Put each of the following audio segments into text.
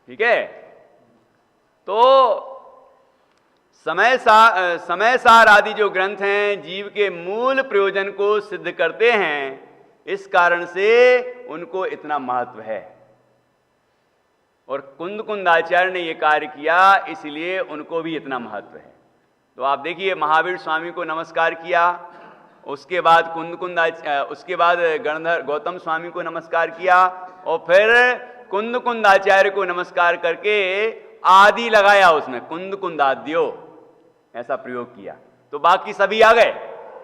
ठीक है। तो समय सार आदि जो ग्रंथ हैं जीव के मूल प्रयोजन को सिद्ध करते हैं, इस कारण से उनको इतना महत्व है। और कुंद आचार्य ने ये कार्य किया, इसलिए उनको भी इतना महत्व है। तो आप देखिए, महावीर स्वामी को नमस्कार किया, उसके बाद उसके बाद गणधर गौतम स्वामी को नमस्कार किया, और फिर कुंद आचार्य को नमस्कार करके आदि लगाया, उसमें कुंद आद्यो ऐसा प्रयोग किया। तो बाकी सभी आ गए,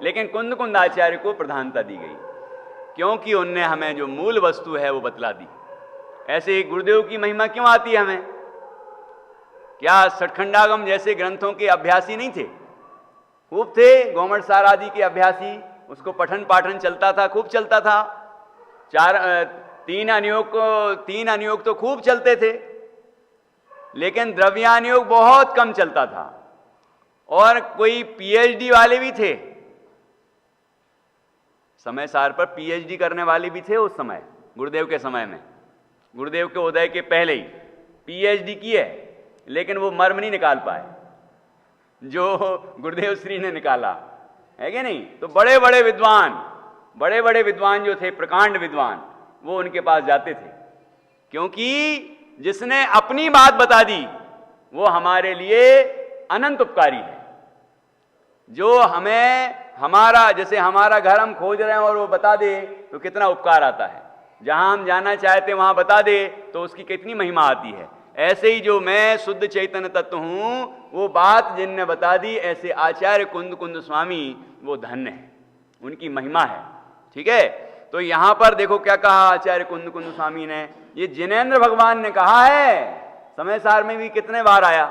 लेकिन कुंद आचार्य को प्रधानता दी गई, क्योंकि उनने हमें जो मूल वस्तु है वो बतला दी। ऐसे ही गुरुदेव की महिमा क्यों आती है हमें? क्या सठखंडागम जैसे ग्रंथों के अभ्यासी नहीं थे? खूब थे, गोमटसार आदि के अभ्यासी, उसको पठन पाठन चलता था, खूब चलता था। तीन अनियोग तो खूब चलते थे, लेकिन द्रव्यानुयोग बहुत कम चलता था। और कोई पीएचडी वाले भी थे, समय सार पर पीएचडी करने वाले भी थे उस समय, गुरुदेव के समय में, गुरुदेव के उदय के पहले ही पीएचडी की है, लेकिन वो मर्म नहीं निकाल पाए जो गुरुदेव श्री ने निकाला है कि नहीं। तो बड़े बड़े विद्वान जो थे, प्रकांड विद्वान, वो उनके पास जाते थे, क्योंकि जिसने अपनी बात बता दी वो हमारे लिए अनंत उपकारी है। जो हमें जैसे हमारा घर हम खोज रहे हैं और वो बता दे तो कितना उपकार आता है। जहां हम जाना चाहते हैं वहां बता दे तो उसकी कितनी महिमा आती है। ऐसे ही जो मैं शुद्ध चैतन्य तत्व हूं, वो बात जिनने बता दी, ऐसे आचार्य कुंद स्वामी, वो धन्य है, उनकी महिमा है। ठीक है। तो यहां पर देखो क्या कहा आचार्य कुंद स्वामी ने, ये जिनेन्द्र भगवान ने कहा है। समय सार में भी कितने बार आया,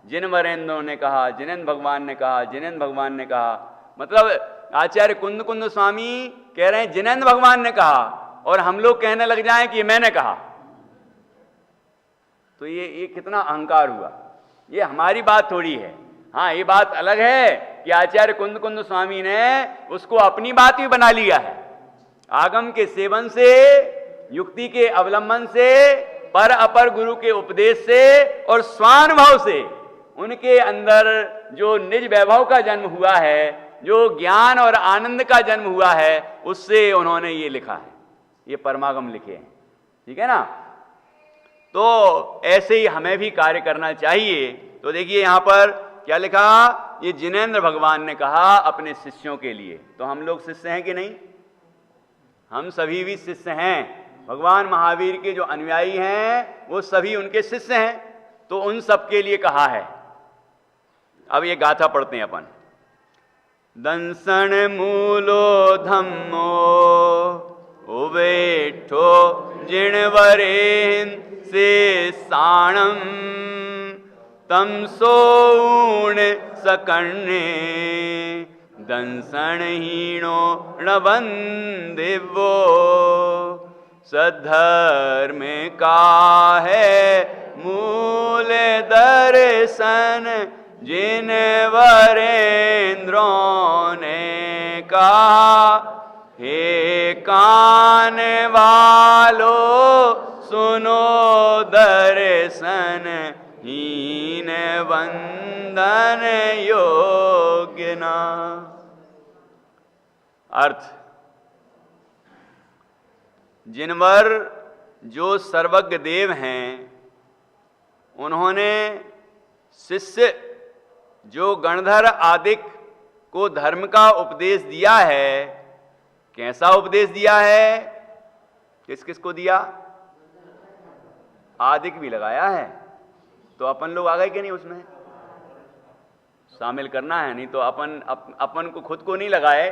जिनवरेंद्रों ने कहा, जिनेन्द्र भगवान ने कहा, जिनेन्द्र भगवान ने कहा। मतलब आचार्य कुंद स्वामी कह रहे हैं जिनेन्द्र भगवान ने कहा, और हम लोग कहने लग जाएं कि मैंने कहा, तो ये कितना अहंकार हुआ। ये हमारी बात थोड़ी है। हाँ, ये बात अलग है कि आचार्य कुंद स्वामी ने उसको अपनी बात भी बना लिया है। आगम के सेवन से, युक्ति के अवलंबन से, पर अपर गुरु के उपदेश से और स्वानुभव से उनके अंदर जो निज वैभव का जन्म हुआ है, जो ज्ञान और आनंद का जन्म हुआ है, उससे उन्होंने ये लिखा है, ये परमागम लिखे हैं। ठीक है ना। तो ऐसे ही हमें भी कार्य करना चाहिए। तो देखिए यहां पर क्या लिखा, ये जिनेन्द्र भगवान ने कहा अपने शिष्यों के लिए। तो हम लोग शिष्य हैं कि नहीं? हम सभी भी शिष्य हैं। भगवान महावीर के जो अनुयायी हैं वो सभी उनके शिष्य हैं, तो उन सबके लिए कहा है। अब ये गाथा पढ़ते हैं अपन। दंसन मूलो धम्मो उवेठो जिणवरेन से साणम तम सोण सकर्णे दंसनहीनो णबंदिवो सद्धर्म का है मूल दर्शन जिन वरेंद्रों ने कहा। हे कान वालो सुनो दर्शन हीन वंदन योग्य ना। अर्थ, जिनवर जो सर्वज्ञ देव हैं, उन्होंने शिष्य जो गणधर आदिक को धर्म का उपदेश दिया है। कैसा उपदेश दिया है? किस किस को दिया? आदिक भी लगाया है। तो अपन लोग आ गए कि नहीं उसमें? शामिल करना है, नहीं तो अपन को खुद को नहीं लगाए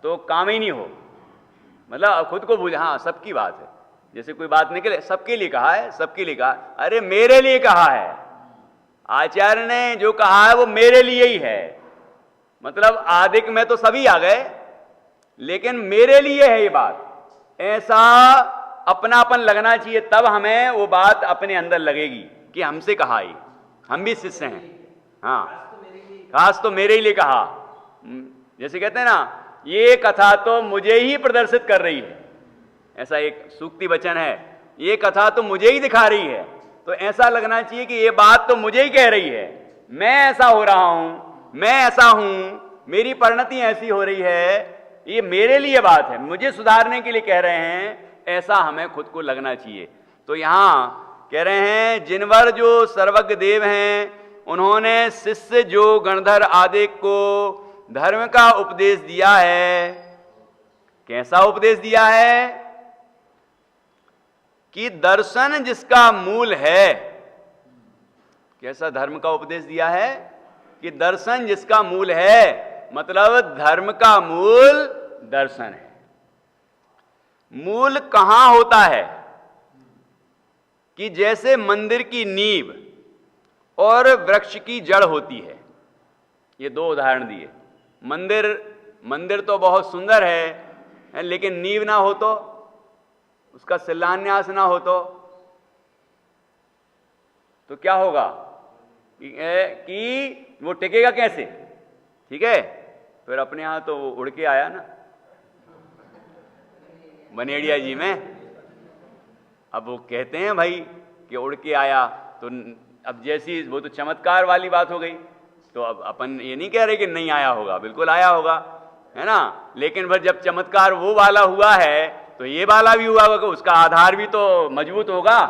तो काम ही नहीं हो। मतलब खुद को भूल, हाँ सबकी बात है, जैसे कोई बात निकले सबके लिए कहा है, सबके लिए कहा। अरे मेरे लिए कहा है, आचार्य ने जो कहा है वो मेरे लिए ही है। मतलब आदिक में तो सभी आ गए, लेकिन मेरे लिए है ये बात। ऐसा अपनापन लगना चाहिए, तब हमें वो बात अपने अंदर लगेगी कि हमसे कहा ही, हम भी शिष्य हैं। हाँ, खास तो मेरे ही लिए कहा। जैसे कहते हैं ना, ये कथा तो मुझे ही प्रदर्शित कर रही है, ऐसा एक सूक्ति वचन है। ये कथा तो मुझे ही दिखा रही है, तो ऐसा लगना चाहिए कि ये बात तो मुझे ही कह रही है, मैं ऐसा हो रहा हूं, मैं ऐसा हूं, मेरी परिणति ऐसी हो रही है, ये मेरे लिए बात है, मुझे सुधारने के लिए कह रहे हैं, ऐसा हमें खुद को लगना चाहिए। तो यहां कह रहे हैं जिनवर जो सर्वज्ञ देव हैं उन्होंने शिष्य जो गणधर आदि को धर्म का उपदेश दिया है। कैसा उपदेश दिया है? कि दर्शन जिसका मूल है। कैसा धर्म का उपदेश दिया है? कि दर्शन जिसका मूल है, मतलब धर्म का मूल दर्शन है। मूल कहां होता है? कि जैसे मंदिर की नींव और वृक्ष की जड़ होती है। ये दो उदाहरण दिए। मंदिर तो बहुत सुंदर है, लेकिन नींव ना हो तो, उसका शिलान्यास ना हो तो क्या होगा कि वो टिकेगा कैसे? ठीक है, फिर अपने यहां तो वो उड़ के आया ना बनेड़िया जी में। अब वो कहते हैं भाई कि उड़ के आया, तो अब जैसी वो तो चमत्कार वाली बात हो गई, तो अब अपन ये नहीं कह रहे कि नहीं आया होगा, बिल्कुल आया होगा, है ना। लेकिन फिर जब चमत्कार वो वाला हुआ है तो ये वाला भी हुआ होगा, उसका आधार भी तो मजबूत होगा,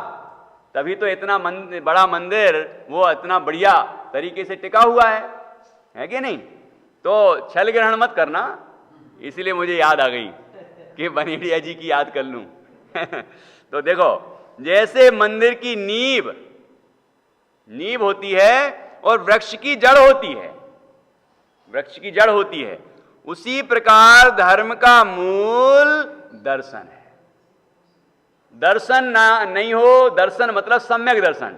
तभी तो इतना बड़ा मंदिर वो इतना बढ़िया तरीके से टिका हुआ है कि नहीं। तो छल ग्रहण मत करना, इसलिए मुझे याद आ गई कि बनेड़िया जी की याद कर लूं। तो देखो, जैसे मंदिर की नींव होती है और वृक्ष की जड़ होती है, उसी प्रकार धर्म का मूल दर्शन है। दर्शन ना नहीं हो, दर्शन मतलब सम्यक दर्शन,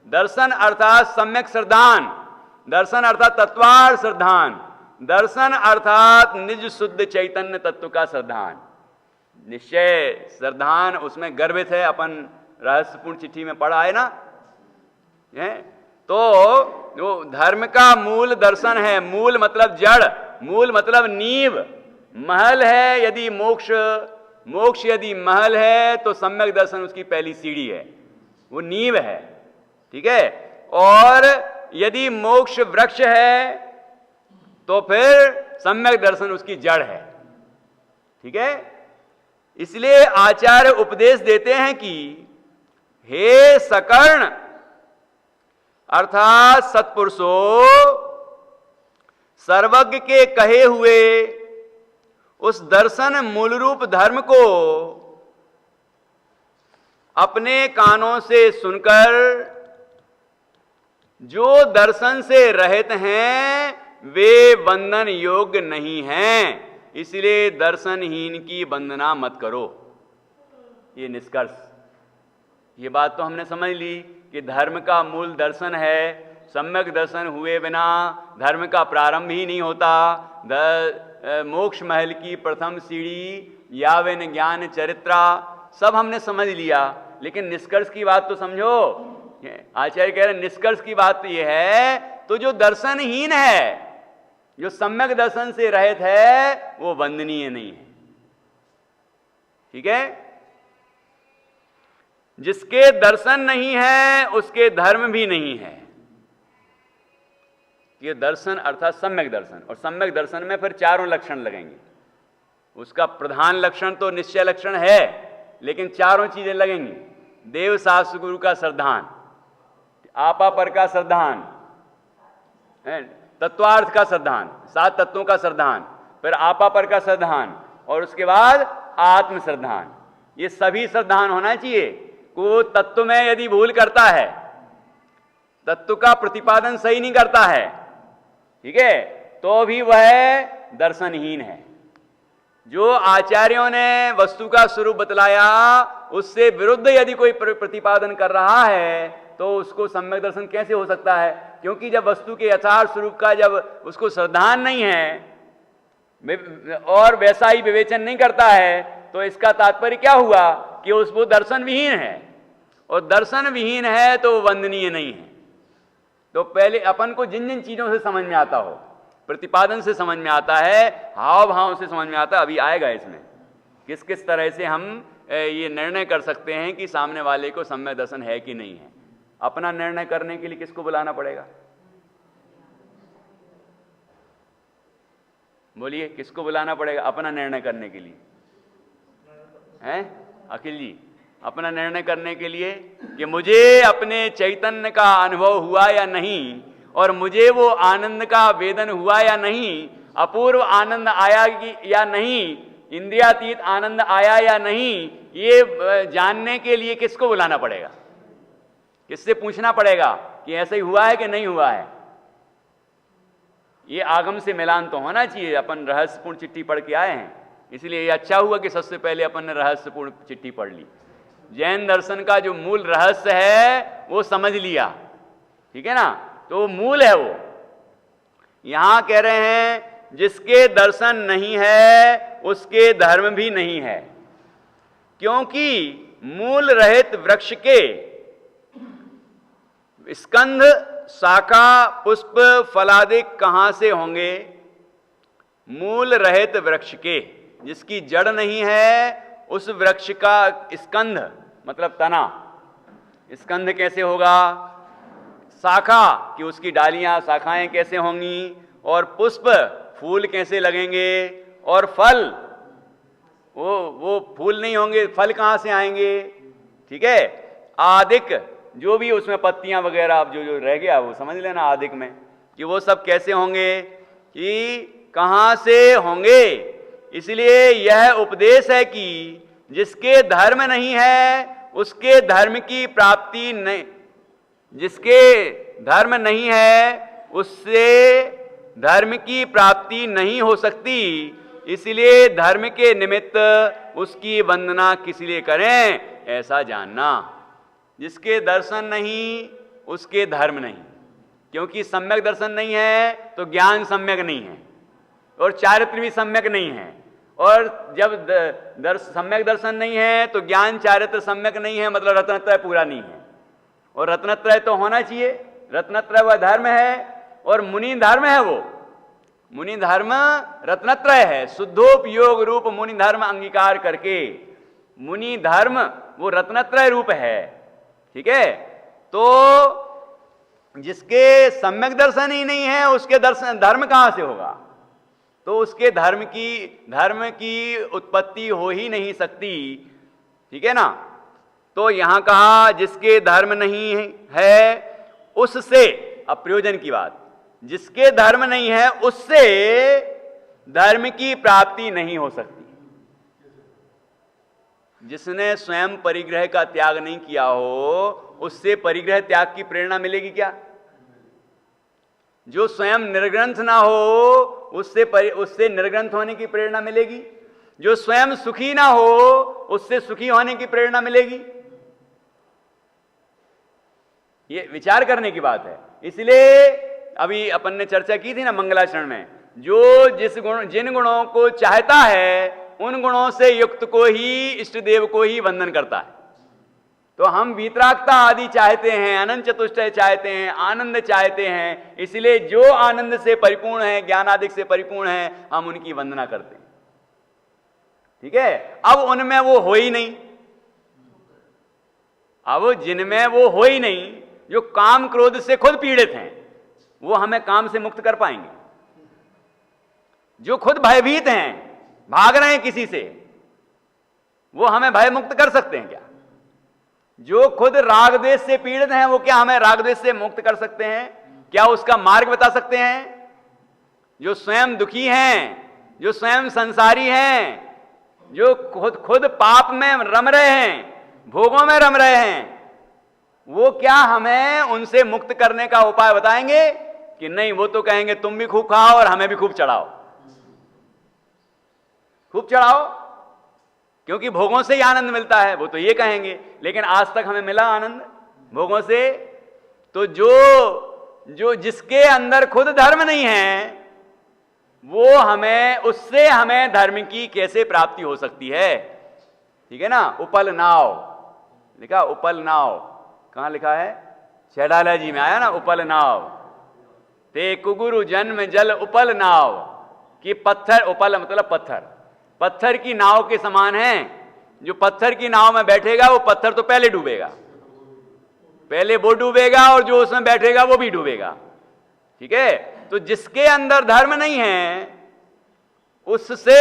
दर्शन अर्थात सम्यक श्रद्धान, दर्शन अर्थात तत्वार श्रद्धान, दर्शन अर्थात निज शुद्ध चैतन्य तत्व का श्रद्धान। निश्चय श्रद्धान उसमें गर्भित है, अपन रहस्यपूर्ण चिट्ठी में पढ़ा है ना। तो जो धर्म का मूल दर्शन है, मूल मतलब जड़, मूल मतलब नींव। महल है यदि मोक्ष यदि महल है तो सम्यक दर्शन उसकी पहली सीढ़ी है, वो नींव है, ठीक है। और यदि मोक्ष वृक्ष है तो फिर सम्यक दर्शन उसकी जड़ है, ठीक है। इसलिए आचार्य उपदेश देते हैं कि हे सकर्ण अर्थात सत्पुरुषों, सर्वज्ञ के कहे हुए उस दर्शन मूल रूप धर्म को अपने कानों से सुनकर जो दर्शन से रहित हैं वे बंधन योग्य नहीं हैं, इसलिए दर्शनहीन की वंदना मत करो। ये निष्कर्ष, ये बात तो हमने समझ ली कि धर्म का मूल दर्शन है। सम्यक दर्शन हुए बिना धर्म का प्रारंभ ही नहीं होता। मोक्ष महल की प्रथम सीढ़ी यावेन ज्ञान चरित्रा, सब हमने समझ लिया, लेकिन निष्कर्ष की बात तो समझो। आचार्य कह रहे निष्कर्ष की बात तो यह है, तो जो दर्शनहीन है, जो सम्यक दर्शन से रहित है, वो वंदनीय नहीं है, ठीक है। जिसके दर्शन नहीं है उसके धर्म भी नहीं है। ये दर्शन अर्थात सम्यक दर्शन, और सम्यक दर्शन में फिर चारों लक्षण लगेंगे। उसका प्रधान लक्षण तो निश्चय लक्षण है, लेकिन चारों चीजें लगेंगी। देव शास्त्र गुरु का श्रद्धान, आपा पर का श्रद्धान, तत्वार्थ का श्रद्धान, 7 तत्वों का श्रद्धान, फिर आपा पर का श्रद्धान, और उसके बाद आत्म श्रद्धान। ये सभी श्रद्धान होना चाहिए। को तत्व में यदि भूल करता है, तत्व का प्रतिपादन सही नहीं करता है, ठीक है, तो भी वह दर्शनहीन है। जो आचार्यों ने वस्तु का स्वरूप बतलाया उससे विरुद्ध यदि कोई प्रतिपादन कर रहा है तो उसको सम्यक दर्शन कैसे हो सकता है? क्योंकि जब वस्तु के यथार्थ स्वरूप का जब उसको श्रद्धान नहीं है और वैसा ही विवेचन नहीं करता है, तो इसका तात्पर्य क्या हुआ कि वो दर्शन विहीन है, और दर्शन विहीन है तो वंदनीय नहीं है। तो पहले अपन को जिन जिन चीजों से समझ में आता हो, प्रतिपादन से समझ में आता है, हाव भाव से समझ में आता है, अभी आएगा इसमें किस किस तरह से हम ये निर्णय कर सकते हैं कि सामने वाले को सम्यक दर्शन है कि नहीं है। अपना निर्णय करने के लिए किसको बुलाना पड़ेगा? बोलिए, किसको बुलाना पड़ेगा अपना निर्णय करने के लिए? हैं अखिल जी, अपना निर्णय करने के लिए कि मुझे अपने चैतन्य का अनुभव हुआ या नहीं, और मुझे वो आनंद का वेदन हुआ या नहीं, अपूर्व आनंद आया या नहीं, इंद्रियातीत आनंद आया या नहीं, ये जानने के लिए किसको बुलाना पड़ेगा? किससे पूछना पड़ेगा कि ऐसा ही हुआ है कि नहीं हुआ है? ये आगम से मिलान तो होना चाहिए। अपन रहस्यपूर्ण चिट्ठी पढ़ के आए हैं, इसलिए ये अच्छा हुआ कि सबसे पहले अपन ने रहस्यपूर्ण चिट्ठी पढ़ ली। जैन दर्शन का जो मूल रहस्य है वो समझ लिया, ठीक है ना? तो मूल है वो। यहां कह रहे हैं जिसके दर्शन नहीं है उसके धर्म भी नहीं है, क्योंकि मूल रहित वृक्ष के स्कंध, शाखा, पुष्प, फलादिक कहां से होंगे? मूल रहित वृक्ष के, जिसकी जड़ नहीं है, उस वृक्ष का स्कंध मतलब तना, स्कंध कैसे होगा? शाखा कि उसकी डालियां, शाखाएं कैसे होंगी? और पुष्प, फूल कैसे लगेंगे? और फल, वो फूल नहीं होंगे, फल कहां से आएंगे? ठीक है। आदिक, जो भी उसमें पत्तियां वगैरह जो रह गया वो समझ लेना आदिक में, कि वो सब कैसे होंगे, कि कहां से होंगे। इसलिए यह उपदेश है कि जिसके धर्म नहीं है उसके धर्म की प्राप्ति नहीं, जिसके धर्म नहीं है उससे धर्म की प्राप्ति नहीं हो सकती। इसलिए धर्म के निमित्त उसकी वंदना किस लिए करें, ऐसा जानना। जिसके दर्शन नहीं उसके धर्म नहीं, क्योंकि सम्यक दर्शन नहीं है तो ज्ञान सम्यक नहीं है, और चारित्र भी सम्यक नहीं है। और जब सम्यक दर्शन नहीं है तो ज्ञान चारित्र सम्यक नहीं है, मतलब रत्नत्रय पूरा नहीं है। और रत्नत्रय तो होना चाहिए, रत्नत्रय वह धर्म है, और मुनि धर्म है वो। मुनि धर्म रत्नत्रय है, शुद्धोपयोग रूप मुनि धर्म अंगीकार करके मुनि धर्म वो रत्नत्रय रूप है, ठीक है। तो जिसके सम्यक दर्शन ही नहीं है उसके दर्शन धर्म कहां से होगा? तो उसके धर्म की उत्पत्ति हो ही नहीं सकती, ठीक है ना। तो यहां कहा जिसके धर्म नहीं है उससे, अब प्रयोजन की बात, जिसके धर्म नहीं है उससे धर्म की प्राप्ति नहीं हो सकती। जिसने स्वयं परिग्रह का त्याग नहीं किया हो उससे परिग्रह त्याग की प्रेरणा मिलेगी क्या? जो स्वयं निर्ग्रंथ ना हो उससे निर्ग्रंथ होने की प्रेरणा मिलेगी? जो स्वयं सुखी ना हो उससे सुखी होने की प्रेरणा मिलेगी? ये विचार करने की बात है। इसलिए अभी अपन ने चर्चा की थी ना मंगलाचरण में, जो जिन गुणों को चाहता है उन गुणों से युक्त को ही, इष्ट देव को ही वंदन करता है। तो हम वीतरागता आदि चाहते हैं, अनंत चतुष्टय चाहते हैं, आनंद चाहते हैं, इसलिए जो आनंद से परिपूर्ण है, ज्ञान आदि से परिपूर्ण है, हम उनकी वंदना करते हैं, ठीक है। अब उनमें वो हो ही नहीं, अब जिनमें वो हो ही नहीं, जो काम क्रोध से खुद पीड़ित हैं, वो हमें काम से मुक्त कर पाएंगे? जो खुद भयभीत हैं, भाग रहे हैं किसी से, वो हमें भय मुक्त कर सकते हैं क्या? जो खुद राग द्वेष से पीड़ित हैं, वो क्या हमें राग द्वेष से मुक्त कर सकते हैं? क्या उसका मार्ग बता सकते हैं? जो स्वयं दुखी हैं, जो स्वयं संसारी हैं, जो खुद पाप में रम रहे हैं, भोगों में रम रहे हैं, वो क्या हमें उनसे मुक्त करने का उपाय बताएंगे? कि नहीं, वो तो कहेंगे तुम भी खूब खाओ और हमें भी खूब चढ़ाओ, खूब चढ़ाओ, क्योंकि भोगों से ही आनंद मिलता है, वो तो ये कहेंगे। लेकिन आज तक हमें मिला आनंद भोगों से? तो जो जिसके अंदर खुद धर्म नहीं है वो उससे हमें धर्म की कैसे प्राप्ति हो सकती है? ठीक है ना। उपल नाव लिखा, उपल नाव कहां लिखा है? छैडाला जी में आया ना, उपल नाव ते कुगुरु जन्म जल उपल नाव, कि पत्थर, उपल मतलब पत्थर, पत्थर की नाव के समान है। जो पत्थर की नाव में बैठेगा वो पत्थर तो पहले डूबेगा, पहले वो डूबेगा और जो उसमें बैठेगा वो भी डूबेगा। ठीक है, तो जिसके अंदर धर्म नहीं है उससे,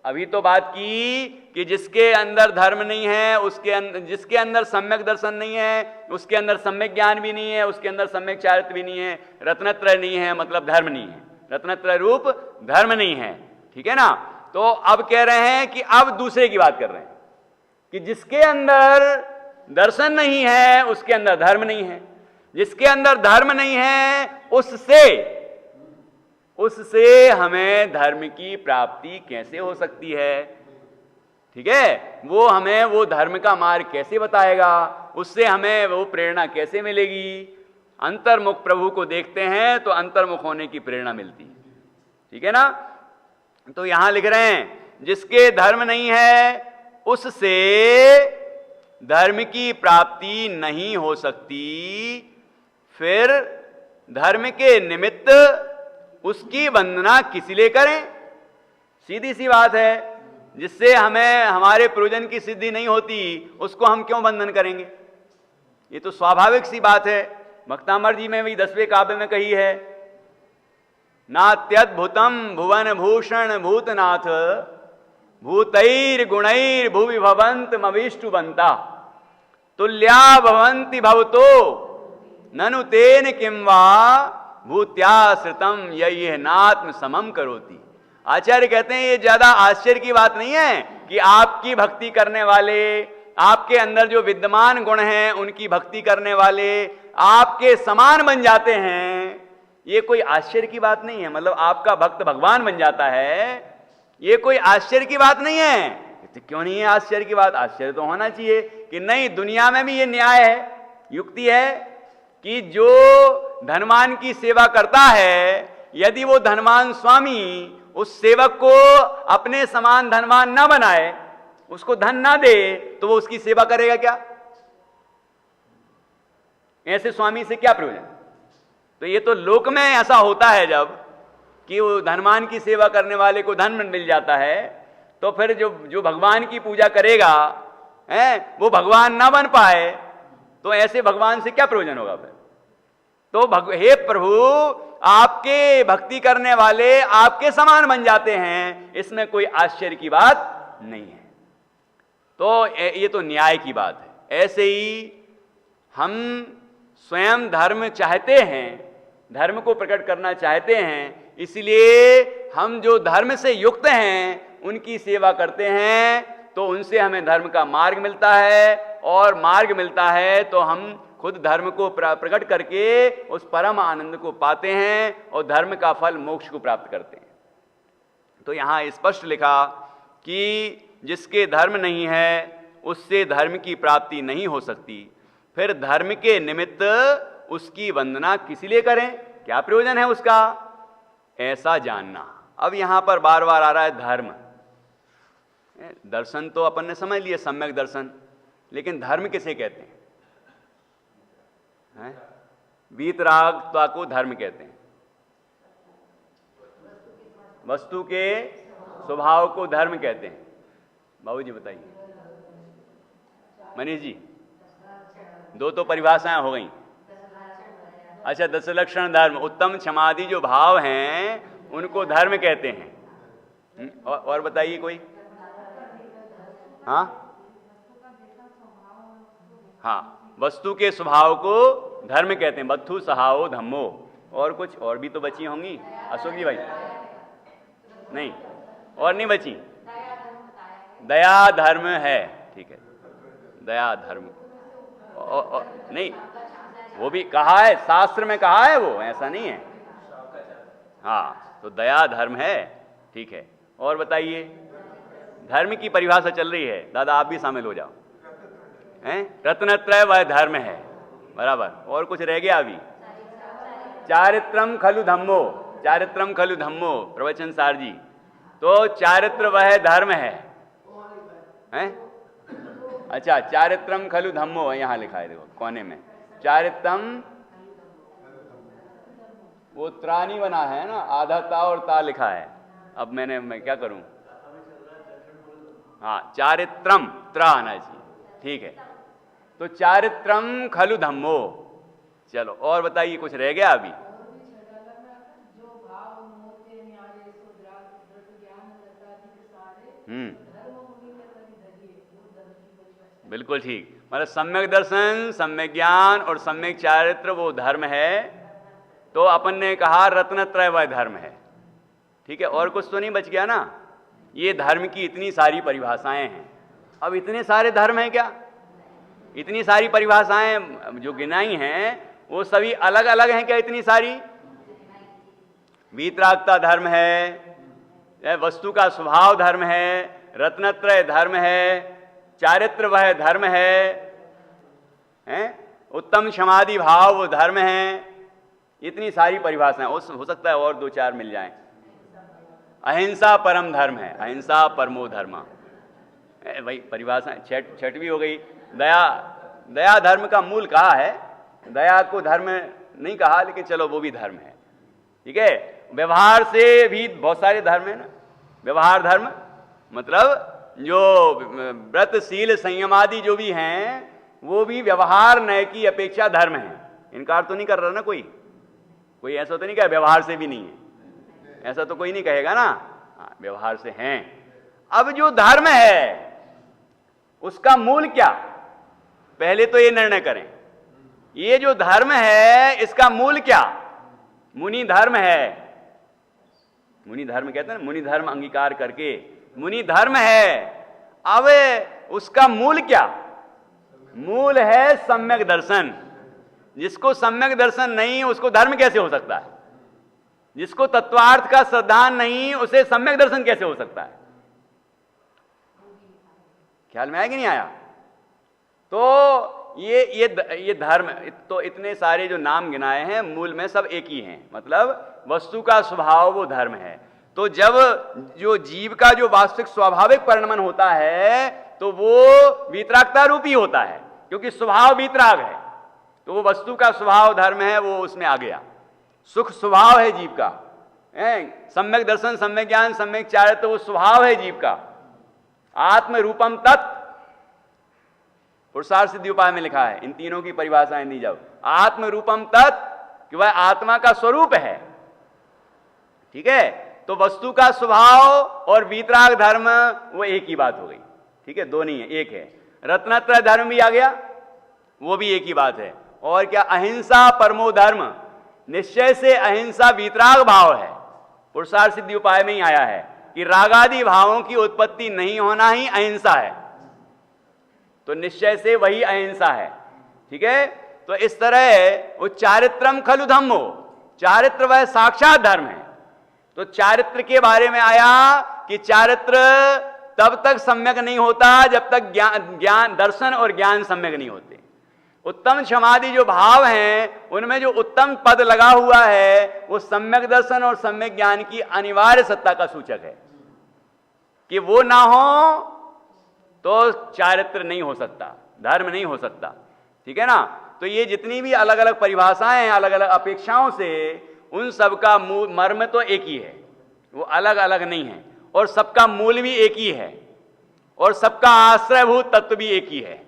अभी तो बात की कि जिसके अंदर धर्म नहीं है, उसके अंदर, जिसके अंदर सम्यक दर्शन नहीं है, उसके अंदर सम्यक ज्ञान भी नहीं है, उसके अंदर सम्यक चारित्र भी नहीं है, रत्नत्रय नहीं है, मतलब धर्म नहीं है, रत्नत्रय रूप धर्म नहीं है। ठीक है ना। तो अब कह रहे हैं कि अब दूसरे की बात कर रहे हैं कि जिसके अंदर दर्शन नहीं है उसके अंदर धर्म नहीं है, जिसके अंदर धर्म नहीं है उससे हमें धर्म की प्राप्ति कैसे हो सकती है। ठीक है, वो हमें वो धर्म का मार्ग कैसे बताएगा, उससे हमें वो प्रेरणा कैसे मिलेगी। अंतर्मुख प्रभु को देखते हैं तो अंतर्मुख होने की प्रेरणा मिलती है। ठीक है ना। तो यहां लिख रहे हैं जिसके धर्म नहीं है उससे धर्म की प्राप्ति नहीं हो सकती, फिर धर्म के निमित्त उसकी वंदना किस लिए करें। सीधी सी बात है, जिससे हमें हमारे प्रयोजन की सिद्धि नहीं होती उसको हम क्यों वंदन करेंगे। ये तो स्वाभाविक सी बात है। भक्तामर जी में भी 10वें काव्य में कही है, नात्यद्भुतम भुवन भूषण भूतनाथ भूतैर गुणैर भुवि भवंत मविष्टु बंता तुल्या भवंति भवतो ननु तेन किंवा भूत्याश्रितम यह नात्म समम करोति। आचार्य कहते हैं ये ज्यादा आश्चर्य की बात नहीं है कि आपकी भक्ति करने वाले, आपके अंदर जो विद्यमान गुण हैं उनकी भक्ति करने वाले आपके समान बन जाते हैं। ये कोई आश्चर्य की बात नहीं है, मतलब आपका भक्त भगवान बन जाता है, ये कोई आश्चर्य की बात नहीं है। तो क्यों नहीं है आश्चर्य की बात? आश्चर्य तो होना चाहिए कि नहीं, दुनिया में भी ये न्याय है, युक्ति है कि जो धनवान की सेवा करता है, यदि वो धनवान स्वामी उस सेवक को अपने समान धनवान ना बनाए, उसको धन ना दे, तो वो उसकी सेवा करेगा क्या? ऐसे स्वामी से क्या प्रयोजन? तो ये तो लोक में ऐसा होता है जब कि वो धनवान की सेवा करने वाले को धन मिल जाता है, तो फिर जो भगवान की पूजा करेगा वो भगवान ना बन पाए, तो ऐसे भगवान से क्या प्रयोजन होगा फिर? तो हे प्रभु, आपके भक्ति करने वाले आपके समान बन जाते हैं, इसमें कोई आश्चर्य की बात नहीं है। तो ये तो न्याय की बात है। ऐसे ही हम स्वयं धर्म चाहते हैं, धर्म को प्रकट करना चाहते हैं, इसलिए हम जो धर्म से युक्त हैं उनकी सेवा करते हैं, तो उनसे हमें धर्म का मार्ग मिलता है, और मार्ग मिलता है तो हम खुद धर्म को प्रकट करके उस परम आनंद को पाते हैं और धर्म का फल मोक्ष को प्राप्त करते हैं। तो यहाँ स्पष्ट लिखा कि जिसके धर्म नहीं है उससे धर्म की प्राप्ति नहीं हो सकती, फिर धर्म के निमित्त उसकी वंदना किस लिए करें, क्या प्रयोजन है उसका, ऐसा जानना। अब यहां पर बार बार आ रहा है धर्म। दर्शन तो अपन ने समझ लिया, सम्यक दर्शन, लेकिन धर्म किसे कहते हैं? वीतरागता को धर्म कहते हैं, वस्तु के स्वभाव को धर्म कहते हैं। बाबूजी बताइए। मनीष जी, दो तो परिभाषाएं हो गई। अच्छा, 10 लक्षण धर्म, उत्तम क्षमादि जो भाव हैं उनको धर्म कहते हैं। और बताइए कोई। हाँ हाँ, वस्तु के स्वभाव को धर्म कहते हैं, वत्थु सहाओ धम्मो। और कुछ और भी तो बची होंगी अशोक जी भाई? नहीं, और नहीं बची। दया धर्म है, ठीक है, दया धर्म। और नहीं, वो भी कहा है, शास्त्र में कहा है, वो ऐसा नहीं है। हाँ, तो दया धर्म है, ठीक है। और बताइए, धर्म की परिभाषा चल रही है, दादा आप भी शामिल हो जाओ। हैं, रत्नत्रय वह धर्म है, बराबर। और कुछ रह गया अभी? चारित्रम खलु धम्मो, चारित्रम खलु धम्मो, प्रवचन सार जी। तो चारित्र वह धर्म है, हैं? अच्छा, चारित्रम खलु धम्मो यहां लिखा है, देखो कोने में, चारित्रम, वो त्रानी बना है ना, आधा ता और ता लिखा है। अब मैं क्या करूं? हाँ, चारित्रम त्रा आना चाहिए, ठीक है। तो चारित्रम खलु धम्मो। चलो और बताइए, कुछ रह गया अभी? बिल्कुल ठीक। मतलब सम्यक दर्शन, सम्यक ज्ञान और सम्यक चारित्र वो धर्म है। तो अपन ने कहा रत्नत्रय वह धर्म है। ठीक है, और कुछ तो नहीं बच गया ना? ये धर्म की इतनी सारी परिभाषाएं हैं। अब इतने सारे धर्म हैं क्या? इतनी सारी परिभाषाएं जो गिनाई हैं वो सभी अलग अलग हैं क्या? इतनी सारी। वीतरागता धर्म है, वस्तु का स्वभाव धर्म है, रत्नत्रय धर्म है, चारित्र वह धर्म है, उत्तम समाधि भाव वो धर्म है। इतनी सारी परिभाषाएं, हो सकता है और दो चार मिल जाएं। अहिंसा परम धर्म है, अहिंसा परमो धर्मा। भाई परिभाषाएं छठवीं हो गई। दया, दया धर्म का मूल कहा है, दया को धर्म नहीं कहा, लेकिन चलो वो भी धर्म है। ठीक है, व्यवहार से भी बहुत सारे धर्म है ना। व्यवहार धर्म मतलब जो व्रत शील संयम आदि जो भी हैं वो भी व्यवहार नय की अपेक्षा धर्म है। इनकार तो नहीं कर रहा ना कोई? कोई ऐसा तो नहीं कहे व्यवहार से भी नहीं है, ऐसा तो कोई नहीं कहेगा ना। हाँ, व्यवहार से हैं। अब जो धर्म है उसका मूल क्या, पहले तो ये निर्णय करें। ये जो धर्म है इसका मूल क्या? मुनि धर्म है। मुनि धर्म कहते हैं ना, मुनि धर्म अंगीकार करके मुनि धर्म है। अब उसका मूल क्या? मूल है सम्यक दर्शन। जिसको सम्यक दर्शन नहीं उसको धर्म कैसे हो सकता है? जिसको तत्वार्थ का श्रद्धान नहीं उसे सम्यक दर्शन कैसे हो सकता है? ख्याल में आया कि नहीं आया? तो ये धर्म तो इतने सारे जो नाम गिनाए हैं मूल में सब एक ही हैं। मतलब वस्तु का स्वभाव वो धर्म है। तो जब जो जीव का जो वास्तविक स्वाभाविक परिणमन होता है तो वो वीतरागता रूपी होता है, क्योंकि स्वभाव वीतराग है। तो वो वस्तु का स्वभाव धर्म है, वो उसमें आ गया। सुख स्वभाव है जीव का, सम्यक दर्शन, सम्यक ज्ञान, सम्यक चारित्र वो स्वभाव है जीव का। आत्म रूपम तत्, पुरुषार्थ सिद्धि उपाय में लिखा है। इन तीनों की परिभाषाएं दी जब, आत्म रूपम तत् कि वह आत्मा का स्वरूप है। ठीक है, तो वस्तु का स्वभाव और वीतराग धर्म वो एक ही बात हो गई। ठीक है, दो नहीं है, एक है। रत्नत्रय धर्म भी आ गया, वो भी एक ही बात है। और क्या? अहिंसा परमो धर्म। निश्चय से अहिंसा वीतराग भाव है। पुरुषार्थ सिद्धि उपाय में ही आया है कि रागादि भावों की उत्पत्ति नहीं होना ही अहिंसा है। तो निश्चय से वही अहिंसा है। ठीक है, तो इस तरह वो चारित्रम खलु धम्मो, चारित्र वह साक्षात धर्म है। तो चारित्र के बारे में आया कि चारित्र तब तक सम्यक नहीं होता जब तक ज्ञान दर्शन और ज्ञान सम्यक नहीं होते। उत्तम समाधि जो भाव हैं उनमें जो उत्तम पद लगा हुआ है वो सम्यक दर्शन और सम्यक ज्ञान की अनिवार्य सत्ता का सूचक है। कि वो ना हो तो चारित्र नहीं हो सकता, धर्म नहीं हो सकता। ठीक है ना? तो ये जितनी भी अलग अलग परिभाषाएं हैं अलग अलग अपेक्षाओं से, उन सबका मूल मर्म तो एक ही है, वो अलग अलग नहीं है। और सबका मूल भी एक ही है और सबका आश्रयभूत तत्व भी एक ही है।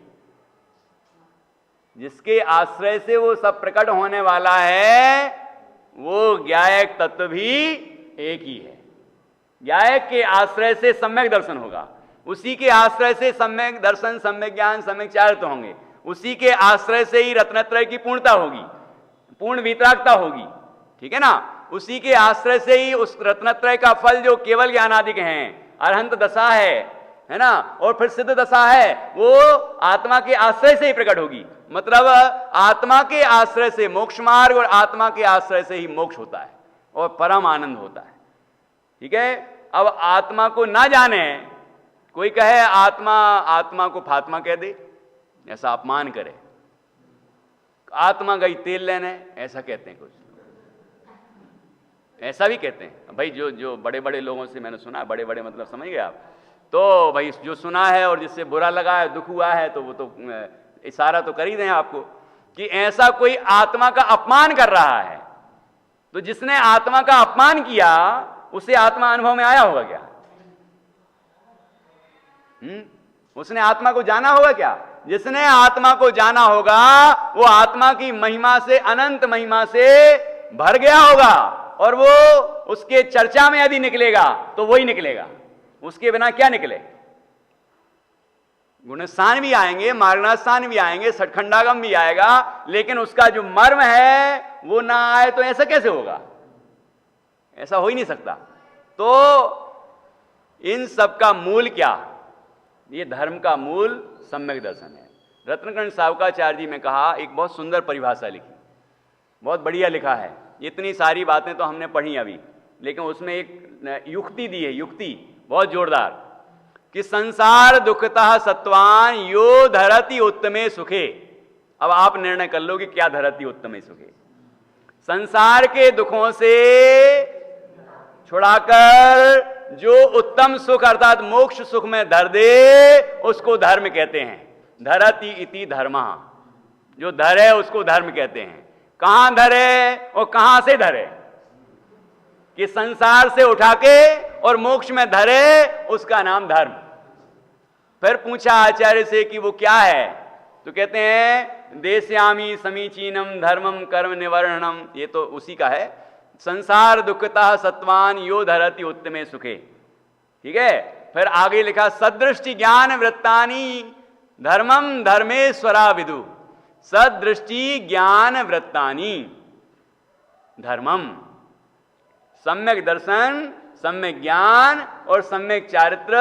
जिसके आश्रय से वो सब प्रकट होने वाला है वो ज्ञायक तत्व भी एक ही है। ज्ञायक के आश्रय से सम्यक दर्शन होगा, उसी के आश्रय से सम्यक दर्शन, सम्यक ज्ञान, सम्यक चारित्र होंगे, उसी के आश्रय से ही रत्नत्रय की पूर्णता होगी, पूर्ण वीतरागता होगी। ठीक है ना? उसी के आश्रय से ही उस रत्नत्रय का फल जो केवल ज्ञानादिक हैं, अरहंत दशा है ना, और फिर सिद्ध दशा है, वो आत्मा के आश्रय से ही प्रकट होगी। मतलब आत्मा के आश्रय से मोक्ष मार्ग और आत्मा के आश्रय से ही मोक्ष होता है और परम आनंद होता है। ठीक है? अब आत्मा को ना जाने, कोई कहे आत्मा को फात्मा कह दे, ऐसा अपमान करे, आत्मा गई तेल लेने, ऐसा कहते हैं कुछ, ऐसा भी कहते हैं। भाई जो बड़े बड़े लोगों से मैंने सुना, बड़े बड़े मतलब समझ गए आप, तो भाई जो सुना है और जिससे बुरा लगा है, दुख हुआ है, तो वो तो इशारा तो कर ही दें आपको कि ऐसा कोई आत्मा का अपमान कर रहा है। तो जिसने आत्मा का अपमान किया उसे आत्मा अनुभव में आया होगा क्या? उसने आत्मा को जाना होगा क्या? जिसने आत्मा को जाना होगा वो आत्मा की महिमा से, अनंत महिमा से भर गया होगा, और वो उसके चर्चा में यदि निकलेगा तो वही निकलेगा, उसके बिना क्या निकले। गुणस्थान भी आएंगे, मार्गनास्थान भी आएंगे, सठखंडागम भी आएगा, लेकिन उसका जो मर्म है वो ना आए तो ऐसा कैसे होगा, ऐसा हो ही नहीं सकता। तो इन सब का मूल क्या, ये धर्म का मूल सम्यक दर्शन है। रत्नकर्ण सावकाचार्य जी ने कहा, एक बहुत सुंदर परिभाषा लिखी, बहुत बढ़िया लिखा है। इतनी सारी बातें तो हमने पढ़ी अभी, लेकिन उसमें एक युक्ति दी है, युक्ति बहुत जोरदार, कि संसार दुखतः सत्वान यो धरति उत्तमे सुखे। अब आप निर्णय कर लो कि क्या धरति उत्तमे सुखे। संसार के दुखों से छुड़ाकर जो उत्तम सुख अर्थात मोक्ष सुख में धर दे उसको धर्म कहते हैं। धरति इति धर्मा, जो धरे उसको धर्म कहते हैं। कहां धरे और कहां से धरे, कि संसार से उठा के और मोक्ष में धरे, उसका नाम धर्म। फिर पूछा आचार्य से कि वो क्या है, तो कहते हैं देश्यामी समीचीनम धर्मम कर्म निवर्णनम, ये तो उसी का है। संसार दुखता सत्वान यो धरति उत्तमे सुखे, ठीक है। फिर आगे लिखा सदृष्टि ज्ञान वृत्तानि धर्मम धर्मेश्वरा विदु। सदृष्टि ज्ञान वृत्तानि धर्मम, सम्यक दर्शन, सम्यक ज्ञान और सम्यक चारित्र,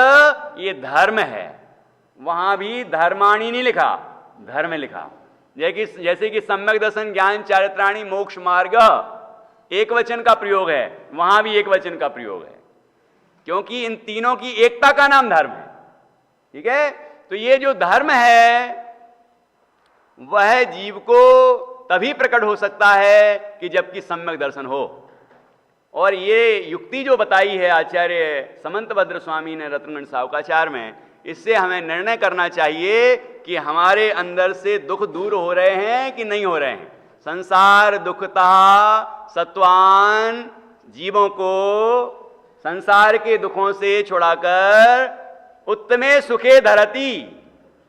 ये धर्म है। वहां भी धर्माणी नहीं लिखा, धर्म लिखा। जैसे कि सम्यक दर्शन ज्ञान चारित्राणी मोक्ष मार्ग एक वचन का प्रयोग है, वहां भी एक वचन का प्रयोग है, क्योंकि इन तीनों की एकता का नाम धर्म है, ठीक है। तो ये जो धर्म है वह जीव को तभी प्रकट हो सकता है कि जबकि सम्यक दर्शन हो। और ये युक्ति जो बताई है आचार्य समंतभद्र स्वामी ने रत्नगण सावकाचार्य में, इससे हमें निर्णय करना चाहिए कि हमारे अंदर से दुख दूर हो रहे हैं कि नहीं हो रहे हैं। संसार दुखता सत्वान जीवों को संसार के दुखों से छुड़ाकर उत्तमे सुखे धरती,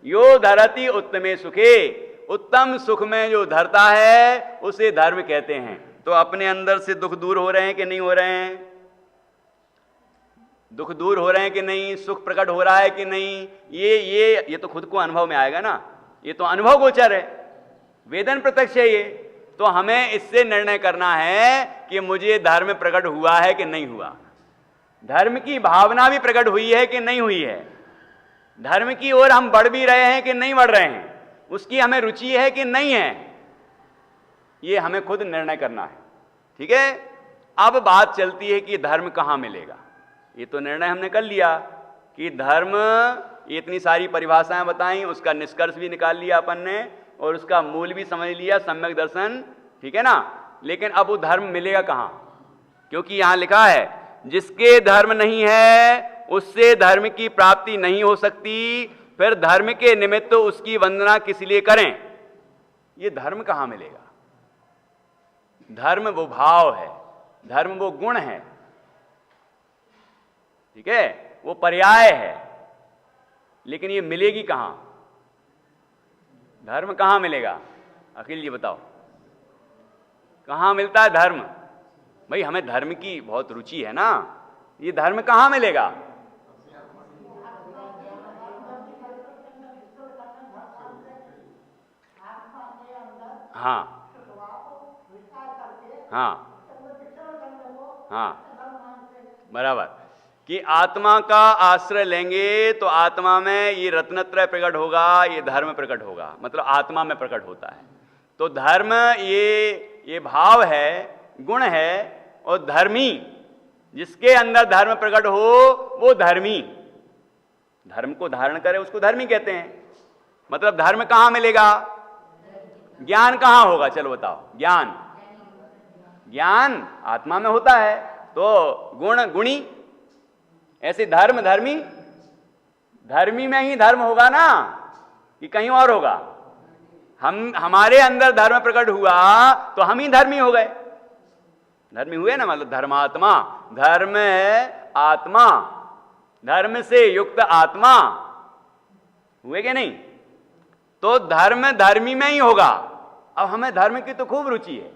यो धरती उत्तमे सुखे, उत्तम सुख में जो धरता है उसे धर्म कहते हैं। तो अपने अंदर से दुख दूर हो रहे हैं कि नहीं हो रहे हैं, दुख दूर हो रहे हैं कि नहीं, सुख प्रकट हो रहा है कि नहीं, ये तो खुद को अनुभव में आएगा ना, ये तो अनुभव गोचर है, वेदन प्रत्यक्ष है ये। तो हमें इससे निर्णय करना है कि मुझे धर्म प्रकट हुआ है कि नहीं हुआ, धर्म की भावना भी प्रकट हुई है कि नहीं हुई है, धर्म की ओर हम बढ़ भी रहे हैं कि नहीं बढ़ रहे हैं, उसकी हमें रुचि है कि नहीं है, ये हमें खुद निर्णय करना है, ठीक है। अब बात चलती है कि धर्म कहां मिलेगा। ये तो निर्णय हमने कर लिया कि धर्म, इतनी सारी परिभाषाएं बताई, उसका निष्कर्ष भी निकाल लिया अपन ने, और उसका मूल भी समझ लिया, सम्यक दर्शन, ठीक है ना। लेकिन अब वो धर्म मिलेगा कहां, क्योंकि यहां लिखा है जिसके धर्म नहीं है उससे धर्म की प्राप्ति नहीं हो सकती, फिर धर्म के निमित्त उसकी वंदना किस लिए करें। ये धर्म कहां मिलेगा। धर्म वो भाव है, धर्म वो गुण है, ठीक है, वो पर्याय है, लेकिन ये मिलेगी कहां, धर्म कहां मिलेगा। अखिल जी बताओ कहां मिलता है धर्म। भाई हमें धर्म की बहुत रुचि है ना, ये धर्म कहां मिलेगा। हाँ हाँ हाँ, बराबर, कि आत्मा का आश्रय लेंगे तो आत्मा में ये रत्नत्रय प्रकट होगा, ये धर्म प्रकट होगा, मतलब आत्मा में प्रकट होता है। तो धर्म ये भाव है, गुण है, और धर्मी, जिसके अंदर धर्म प्रकट हो वो धर्मी, धर्म को धारण करे उसको धर्मी कहते हैं। मतलब धर्म कहां मिलेगा, ज्ञान कहां होगा, चलो बताओ। ज्ञान, ज्ञान आत्मा में होता है, तो गुण गुणी, ऐसे धर्म धर्मी, धर्मी में ही धर्म होगा ना कि कहीं और होगा। हमारे अंदर धर्म प्रकट हुआ तो हम ही धर्मी हो गए, धर्मी हुए ना, मतलब धर्मात्मा, धर्म है आत्मा, धर्म से युक्त आत्मा हुए कि नहीं। तो धर्म धर्मी में ही होगा। अब हमें धर्म की तो खूब रुचि है,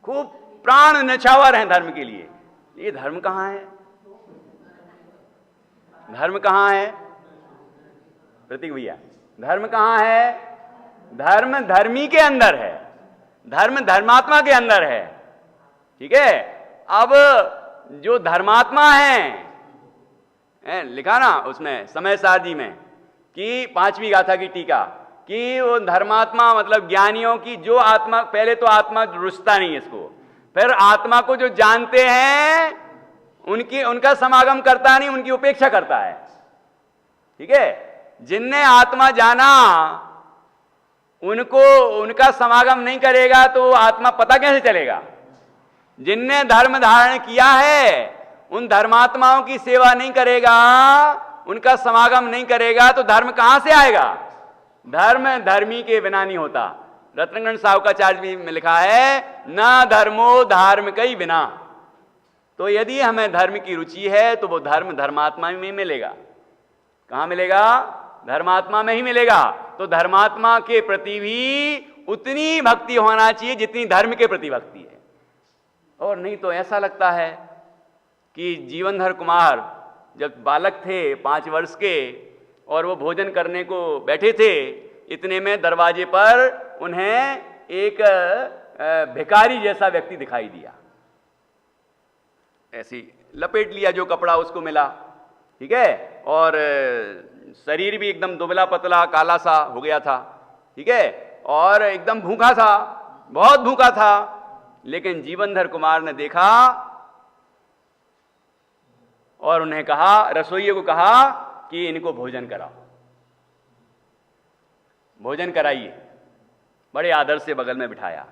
खूब प्राण न्यौछावर है धर्म के लिए। ये धर्म कहां है? धर्म कहां है प्रतीक भैया? धर्म कहां है? धर्म धर्मी के अंदर है, धर्म धर्मात्मा के अंदर है। ठीक है। अब जो धर्मात्मा है, लिखा ना उसमें समय सारदी में कि 5वीं गाथा की टीका, कि वो धर्मात्मा मतलब ज्ञानियों की जो आत्मा, पहले तो आत्मा रुचता नहीं है इसको, फिर आत्मा को जो जानते हैं उनका समागम करता नहीं, उनकी उपेक्षा करता है। ठीक है। जिनने आत्मा जाना उनका समागम नहीं करेगा तो आत्मा पता कैसे चलेगा? जिनने धर्म धारण किया है उन धर्मात्माओं की सेवा नहीं करेगा, उनका समागम नहीं करेगा तो धर्म कहां से आएगा? धर्म धर्मी के बिना नहीं होता। रत्नगण साहुकाचार्य में लिखा है, ना धर्मो धार्मिक ही बिना। तो यदि हमें धर्म की रुचि है तो वो धर्म धर्मात्मा में मिलेगा। कहां मिलेगा? धर्मात्मा में ही मिलेगा। तो धर्मात्मा के प्रति भी उतनी भक्ति होना चाहिए जितनी धर्म के प्रति भक्ति है। और नहीं तो ऐसा लगता है कि जीवनधर कुमार जब बालक थे 5 वर्ष के और वो भोजन करने को बैठे थे, इतने में दरवाजे पर उन्हें एक भिखारी जैसा व्यक्ति दिखाई दिया। ऐसी लपेट लिया जो कपड़ा उसको मिला। ठीक है। और शरीर भी एकदम दुबला पतला काला सा हो गया था। ठीक है। और एकदम भूखा था, बहुत भूखा था। लेकिन जीवनधर कुमार ने देखा और उन्हें कहा, रसोइये को कहा कि इनको भोजन कराओ, भोजन कराइए। बड़े आदर से बगल में बिठाया।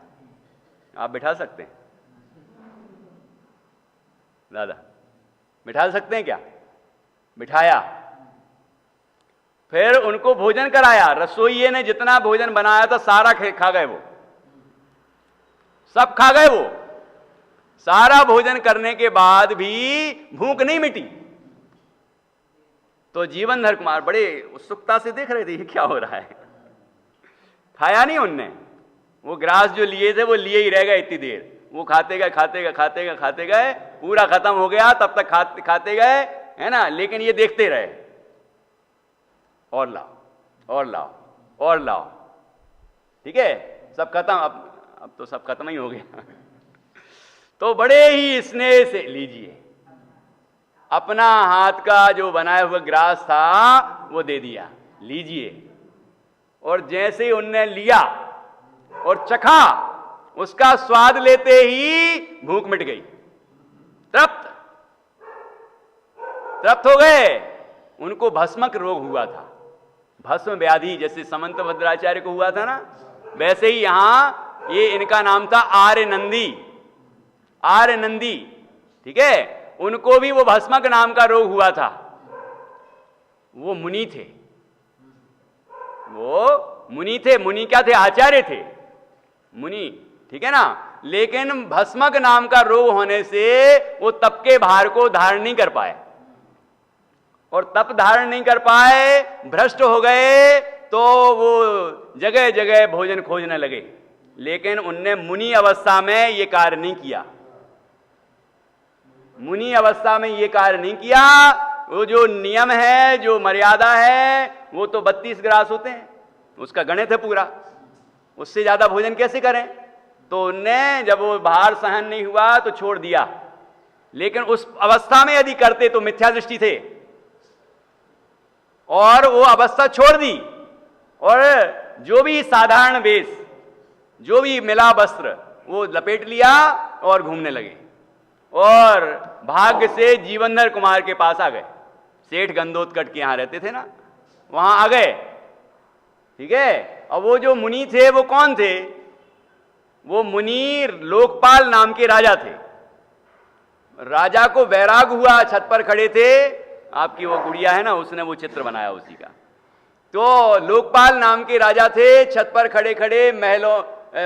आप बिठा सकते हैं दादा? बिठा सकते हैं क्या? बिठाया, फिर उनको भोजन कराया। रसोइये ने जितना भोजन बनाया था सारा खा गए, वो सब खा गए। वो सारा भोजन करने के बाद भी भूख नहीं मिटी। तो जीवनधर कुमार बड़े उत्सुकता से देख रहे थे, ये क्या हो रहा है। खाया नहीं उनने, वो ग्रास जो लिए थे वो लिए ही रह गए इतनी देर। वो खाते गए खाते गए खाते गए खाते गए, पूरा खत्म हो गया तब तक खाते गए, है ना। लेकिन ये देखते रहे, और लाओ और लाओ और लाओ। ठीक है। सब खत्म, अब तो सब खत्म ही हो गया। तो बड़े ही स्नेह से लीजिए, अपना हाथ का जो बनाया हुआ ग्रास था वो दे दिया, लीजिए। और जैसे ही उनने लिया और चखा, उसका स्वाद लेते ही भूख मिट गई, तृप्त हो गए। उनको भस्मक रोग हुआ था, भस्म व्याधि, जैसे समंत भद्राचार्य को हुआ था ना, वैसे ही यहां ये इनका नाम था आर्य नंदी। ठीक है। उनको भी वो भस्मक नाम का रोग हुआ था। वो मुनि थे, मुनि क्या थे? आचार्य थे, मुनि। ठीक है ना। लेकिन भस्मक नाम का रोग होने से वो तप के भार को धारण नहीं कर पाए, और तप धारण नहीं कर पाए, भ्रष्ट हो गए, तो वो जगह जगह भोजन खोजने लगे। लेकिन उनने मुनि अवस्था में ये कार्य नहीं किया, मुनि अवस्था में ये कार्य नहीं किया। वो जो नियम है, जो मर्यादा है, वो तो 32 ग्रास होते हैं, उसका गणित है पूरा, उससे ज्यादा भोजन कैसे करें। तो उनने जब वो भार सहन नहीं हुआ तो छोड़ दिया। लेकिन उस अवस्था में यदि करते तो मिथ्या दृष्टि थे, और वो अवस्था छोड़ दी, और जो भी साधारण वेश, जो भी मिला वस्त्र, वो लपेट लिया और घूमने लगे। और भाग्य से जीवनधर कुमार के पास आ गए। सेठ गंदोत्कट के यहां रहते थे ना, वहां आ गए। ठीक है। और वो जो मुनि थे वो कौन थे? वो मुनि लोकपाल नाम के राजा थे। राजा को वैराग हुआ, छत पर खड़े थे, आपकी वो गुड़िया है ना, उसने वो चित्र बनाया उसी का। तो लोकपाल नाम के राजा थे, छत पर खड़े खड़े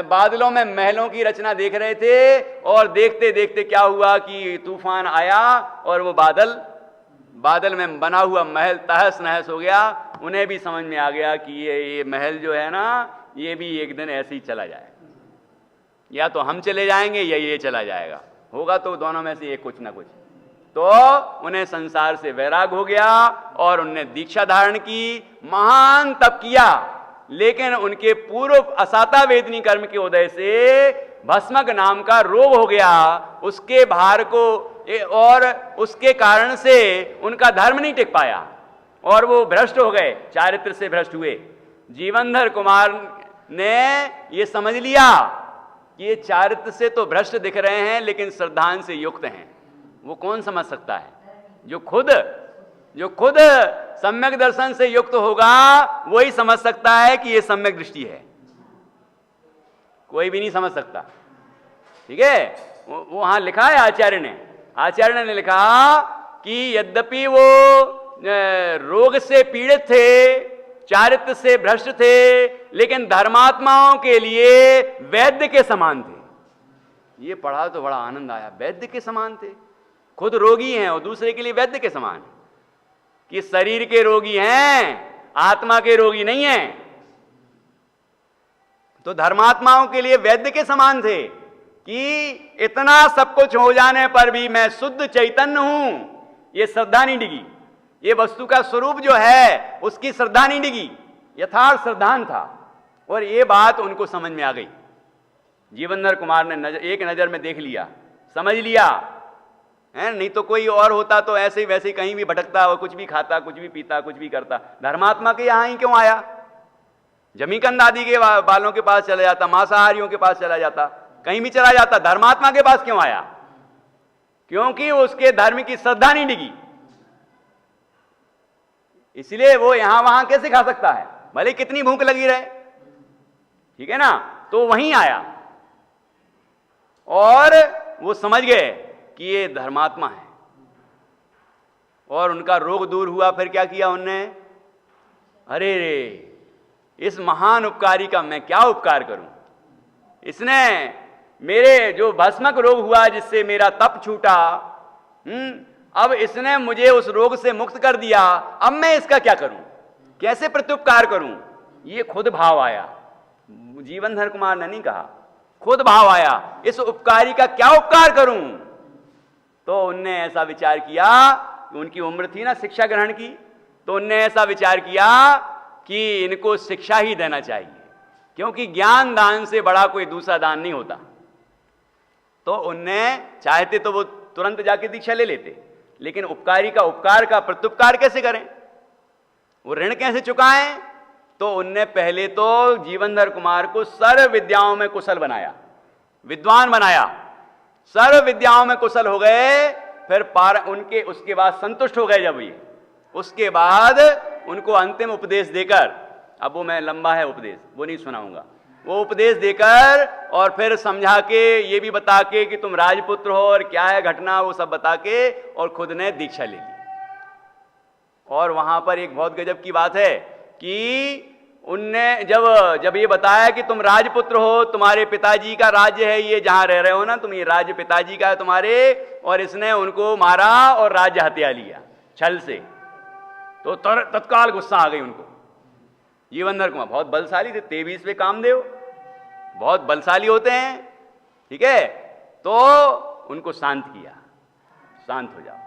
बादलों में महलों की रचना देख रहे थे। और देखते देखते क्या हुआ कि तूफान आया और वो बादल में बना हुआ महल तहस नहस हो गया, उन्हें भी समझ में आ गया कि ये महल जो है ना, ये भी एक दिन ऐसे ही चला जाएगा, या तो हम चले जाएंगे या ये चला जाएगा, होगा तो दोनों में से एक कुछ ना कुछ। तो उन्हें संसार से वैराग हो गया और उन्हें दीक्षा धारण की, महान तप किया, लेकिन उनके पूर्व असाता वेदनी कर्म के उदय से भस्मक नाम का रोग हो गया, उसके भार को और उसके कारण से उनका धर्म नहीं टिक पाया और वो भ्रष्ट हो गए, चारित्र से भ्रष्ट हुए। जीवनधर कुमार ने ये समझ लिया कि ये चारित्र से तो भ्रष्ट दिख रहे हैं लेकिन श्रद्धान से युक्त हैं। वो कौन समझ सकता है? जो खुद सम्यक दर्शन से युक्त होगा वही समझ सकता है कि ये सम्यक दृष्टि है, कोई भी नहीं समझ सकता। ठीक है, वहां लिखा है आचार्य ने लिखा कि यद्यपि वो रोग से पीड़ित थे, चारित्र से भ्रष्ट थे, लेकिन धर्मात्माओं के लिए वैद्य के समान थे। ये पढ़ा तो बड़ा आनंद आया, वैद्य के समान थे, खुद रोगी हैं और दूसरे के लिए वैद्य के समान है, कि शरीर के रोगी हैं, आत्मा के रोगी नहीं हैं। तो धर्मात्माओं के लिए वैद्य के समान थे कि इतना सब कुछ हो जाने पर भी मैं शुद्ध चैतन्य हूं, ये श्रद्धा नहीं डिगी, ये वस्तु का स्वरूप जो है उसकी श्रद्धा नहीं डिगी, यथार्थ श्रद्धान था। और ये बात उनको समझ में आ गई। जीवनधर कुमार ने एक नजर में देख लिया, समझ लिया है, नहीं तो कोई और होता तो ऐसे ही वैसे ही कहीं भी भटकता और कुछ भी खाता, कुछ भी पीता, कुछ भी करता। धर्मात्मा के यहां ही क्यों आया? जमीकंद आदि के बालों के पास चला जाता, मांसाहारियों के पास चला जाता, कहीं भी चला जाता, धर्मात्मा के पास क्यों आया? क्योंकि उसके धर्म की श्रद्धा नहीं डिगी, इसलिए वो यहां वहां कैसे खा सकता है, भले कितनी भूख लगी रहे। ठीक है ना, तो वहीं आया और वो समझ गए कि ये धर्मात्मा है और उनका रोग दूर हुआ। फिर क्या किया उनने? अरे रे, इस महान उपकारी का मैं क्या उपकार करूं, इसने मेरे जो भस्मक रोग हुआ जिससे मेरा तप छूटा, अब इसने मुझे उस रोग से मुक्त कर दिया, अब मैं इसका क्या करूं, कैसे प्रत्युपकार करूं? ये खुद भाव आया, जीवनधर कुमार ने नहीं कहा, खुद भाव आया, इस उपकारी का क्या उपकार करूं? तो उनने ऐसा विचार किया, उनकी उम्र थी ना शिक्षा ग्रहण की, तो उनने ऐसा विचार किया कि इनको शिक्षा ही देना चाहिए, क्योंकि ज्ञान दान से बड़ा कोई दूसरा दान नहीं होता। तो उनने चाहते तो वो तुरंत जाके दीक्षा ले लेते, लेकिन उपकारी का उपकार का प्रत्युपकार कैसे करें, वो ऋण कैसे चुकाएं? तो उनने पहले तो जीवनधर कुमार को सर्व विद्याओं में कुशल बनाया, विद्वान बनाया, सर्व विद्याओं में कुशल हो गए। फिर उनके उसके बाद संतुष्ट हो गए जब ये, उसके बाद उनको अंतिम उपदेश देकर, अब वो मैं लंबा है उपदेश, वो नहीं सुनाऊंगा, वो उपदेश देकर और फिर समझा के, ये भी बता के कि तुम राजपुत्र हो और क्या है घटना, वो सब बता के, और खुद ने दीक्षा ले ली। और वहां पर एक बहुत गजब की बात है कि उनने जब ये बताया कि तुम राजपुत्र हो, तुम्हारे पिताजी का राज्य है ये, जहां रह रहे हो ना तुम, ये राज्य पिताजी का है तुम्हारे, और इसने उनको मारा और राज्य हत्या लिया छल से, तो तत्काल गुस्सा आ गई उनको। जीवनधर कुमार बहुत बलशाली थे, 23वें कामदेव बहुत बलशाली होते हैं। ठीक है, तो उनको शांत किया, शांत हो जाओ।